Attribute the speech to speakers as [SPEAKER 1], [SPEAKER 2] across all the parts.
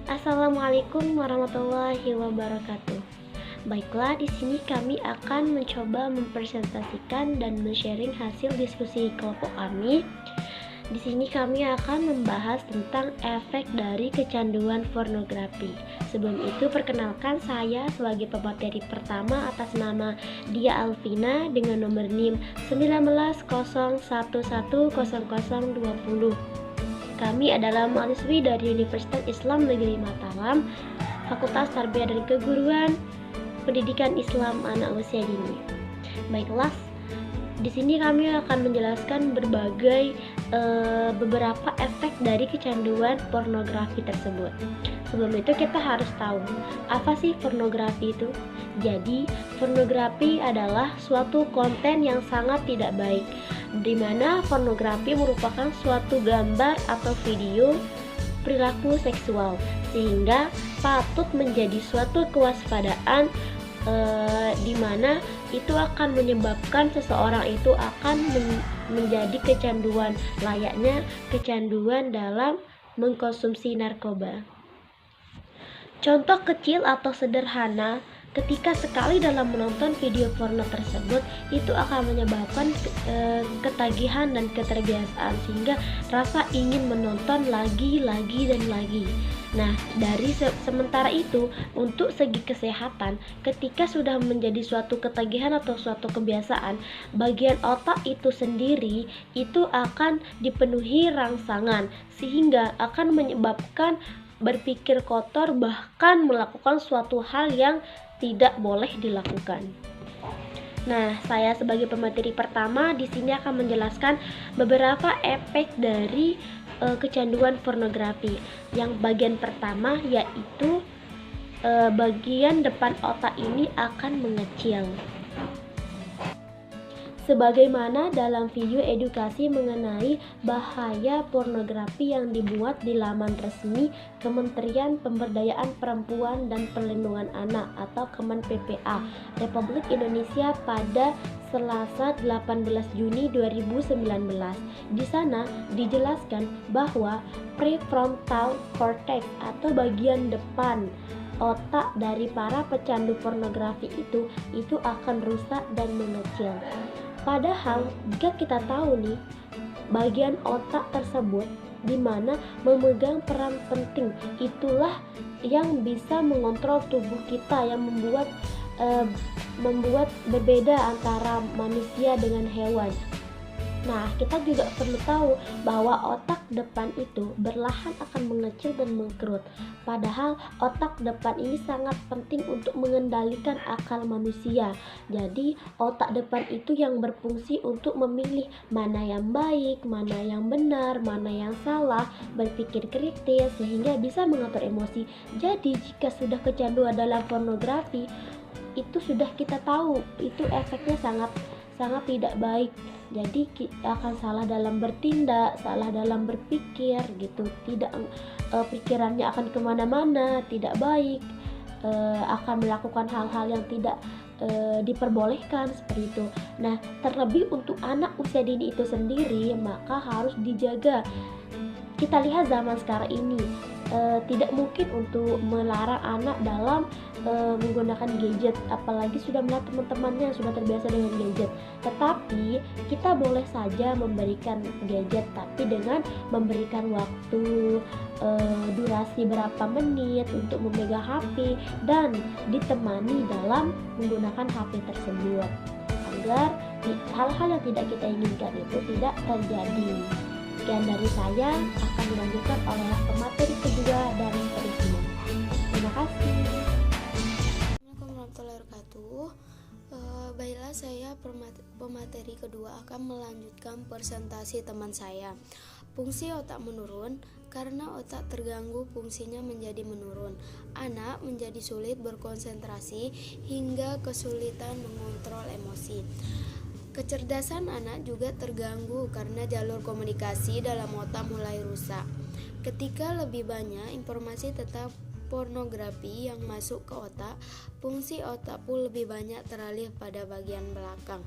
[SPEAKER 1] Assalamualaikum warahmatullahi wabarakatuh. Baiklah, di sini kami akan mencoba mempresentasikan dan men-sharing hasil diskusi kelompok kami. Di sini kami akan membahas tentang efek dari kecanduan pornografi. Sebelum itu, perkenalkan saya sebagai pemateri pertama atas nama Dia Alvina dengan nomor NIM 1901100020. Kami adalah mahasiswi dari Universitas Islam Negeri Mataram, Fakultas Tarbiyah dan Keguruan, Pendidikan Islam Anak Usia Dini. Baiklah, di sini kami akan menjelaskan beberapa efek dari kecanduan pornografi tersebut. Sebelum itu kita harus tahu apa sih pornografi itu. Jadi, pornografi adalah suatu konten yang sangat tidak baik, di mana pornografi merupakan suatu gambar atau video perilaku seksual, sehingga patut menjadi suatu kewaspadaan di mana itu akan menyebabkan seseorang itu akan menjadi kecanduan, layaknya kecanduan dalam mengkonsumsi narkoba. Contoh kecil atau sederhana, ketika sekali dalam menonton video porno tersebut, itu akan menyebabkan ketagihan dan keterbiasaan, sehingga rasa ingin menonton lagi dan lagi. Nah, dari sementara itu, untuk segi kesehatan, ketika sudah menjadi suatu ketagihan atau suatu kebiasaan, bagian otak itu sendiri itu akan dipenuhi rangsangan, sehingga akan menyebabkan berpikir kotor, bahkan melakukan suatu hal yang tidak boleh dilakukan. Nah, saya sebagai pemateri pertama di sini akan menjelaskan beberapa efek dari kecanduan pornografi. Yang bagian pertama yaitu bagian depan otak ini akan mengecil. Sebagaimana dalam video edukasi mengenai bahaya pornografi yang dibuat di laman resmi Kementerian Pemberdayaan Perempuan dan Perlindungan Anak atau Kemen PPA Republik Indonesia pada Selasa 18 Juni 2019. Di sana dijelaskan bahwa prefrontal cortex atau bagian depan otak dari para pecandu pornografi itu akan rusak dan mengecil. Padahal jika kita tahu nih, bagian otak tersebut di mana memegang peran penting, itulah yang bisa mengontrol tubuh kita, yang membuat berbeda antara manusia dengan hewan. Nah, kita juga perlu tahu bahwa otak depan itu berlahan akan mengecil dan mengkerut. Padahal otak depan ini sangat penting untuk mengendalikan akal manusia. Jadi, otak depan itu yang berfungsi untuk memilih mana yang baik, mana yang benar, mana yang salah, berpikir kritis sehingga bisa mengatur emosi. Jadi, jika sudah kecanduan dalam pornografi, itu sudah kita tahu itu efeknya sangat tidak baik. Jadi akan salah dalam bertindak, salah dalam berpikir gitu, tidak pikirannya akan kemana-mana, tidak baik, akan melakukan hal-hal yang tidak diperbolehkan seperti itu. Nah, terlebih untuk anak usia dini itu sendiri, maka harus dijaga. Kita lihat zaman sekarang ini, tidak mungkin untuk melarang anak dalam menggunakan gadget, apalagi sudah melihat teman-temannya yang sudah terbiasa dengan gadget. Tetapi kita boleh saja memberikan gadget, tapi dengan memberikan waktu, durasi berapa menit untuk memegang HP dan ditemani dalam menggunakan HP tersebut, agar hal-hal yang tidak kita inginkan itu tidak terjadi. Sekian dari saya, akan dilanjutkan oleh pemateri kedua dan seterusnya. Terima kasih.
[SPEAKER 2] Assalamualaikum warahmatullahi wabarakatuh. Baiklah, saya pemateri kedua akan melanjutkan presentasi teman saya. Fungsi otak menurun. Karena otak terganggu, fungsinya menjadi menurun. Anak menjadi sulit berkonsentrasi hingga kesulitan mengontrol emosi. Kecerdasan anak juga terganggu karena jalur komunikasi dalam otak mulai rusak. Ketika lebih banyak informasi tentang pornografi yang masuk ke otak, fungsi otak pun lebih banyak teralih pada bagian belakang.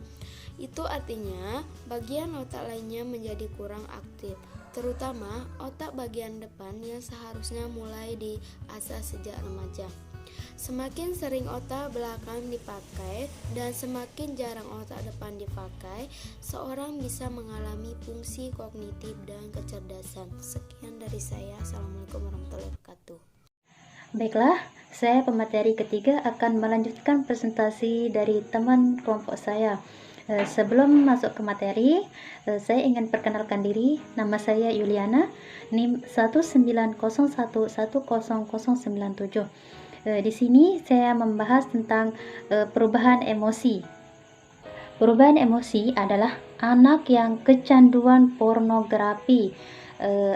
[SPEAKER 2] Itu artinya bagian otak lainnya menjadi kurang aktif. terutama otak bagian depan yang seharusnya mulai diasah sejak remaja. Semakin sering otak belakang dipakai dan semakin jarang otak depan dipakai, seorang bisa mengalami fungsi kognitif dan kecerdasan. Sekian dari saya. Assalamualaikum warahmatullahi wabarakatuh.
[SPEAKER 3] Baiklah, saya pemateri ketiga akan melanjutkan presentasi dari teman kelompok saya. Sebelum masuk ke materi, saya ingin perkenalkan diri. Nama saya Yuliana, NIM 190110097. Di sini saya membahas tentang perubahan emosi. Perubahan emosi adalah anak yang kecanduan pornografi.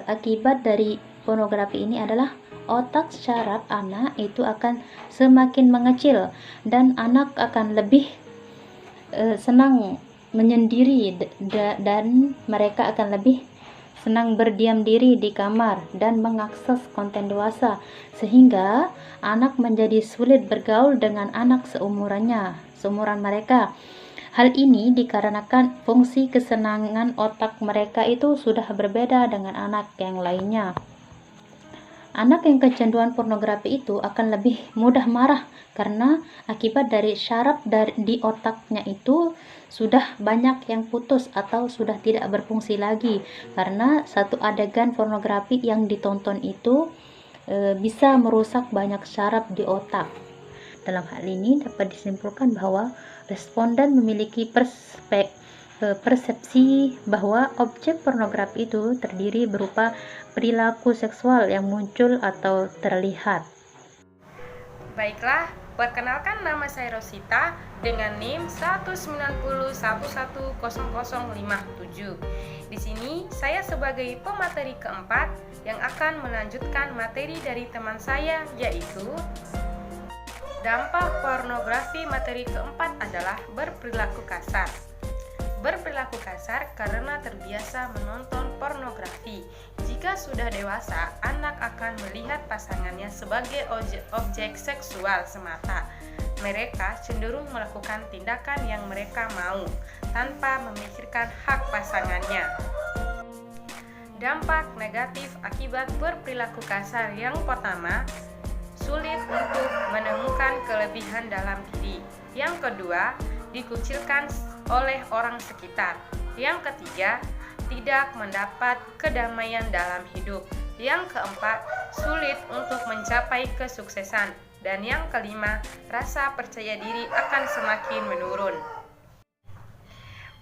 [SPEAKER 3] Akibat dari pornografi ini adalah otak syaraf anak itu akan semakin mengecil dan anak akan lebih senang menyendiri dan mereka akan lebih senang berdiam diri di kamar dan mengakses konten dewasa, sehingga anak menjadi sulit bergaul dengan anak seumuran mereka. Hal ini dikarenakan fungsi kesenangan otak mereka itu sudah berbeda dengan anak yang lainnya. Anak yang kecanduan pornografi itu akan lebih mudah marah karena akibat dari syaraf di otaknya itu sudah banyak yang putus atau sudah tidak berfungsi lagi, karena satu adegan pornografi yang ditonton itu bisa merusak banyak syaraf di otak. Dalam hal ini dapat disimpulkan bahwa responden memiliki persepsi bahwa objek pornografi itu terdiri berupa perilaku seksual yang muncul atau terlihat.
[SPEAKER 4] Baiklah, perkenalkan nama saya Rosita dengan NIM 190110057. Di sini saya sebagai pemateri keempat yang akan melanjutkan materi dari teman saya, yaitu dampak pornografi. Materi keempat adalah berperilaku kasar. Berperilaku kasar karena terbiasa menonton pornografi. Jika sudah dewasa, anak akan melihat pasangannya sebagai objek seksual semata. Mereka cenderung melakukan tindakan yang mereka mau tanpa memikirkan hak pasangannya. Dampak negatif akibat berperilaku kasar yang pertama, sulit untuk menemukan kelebihan dalam diri. Yang kedua, dikucilkan oleh orang sekitar. Yang ketiga, tidak mendapat kedamaian dalam hidup. Yang keempat, sulit untuk mencapai kesuksesan. Dan yang kelima, rasa percaya diri akan semakin menurun.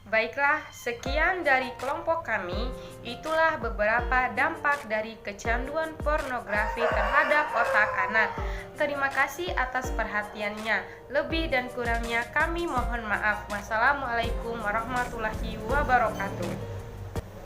[SPEAKER 4] Baiklah, sekian dari kelompok kami. Itulah beberapa dampak dari kecanduan pornografi terhadap otak anak. Terima kasih atas perhatiannya. Lebih dan kurangnya kami mohon maaf. Wassalamualaikum warahmatullahi wabarakatuh.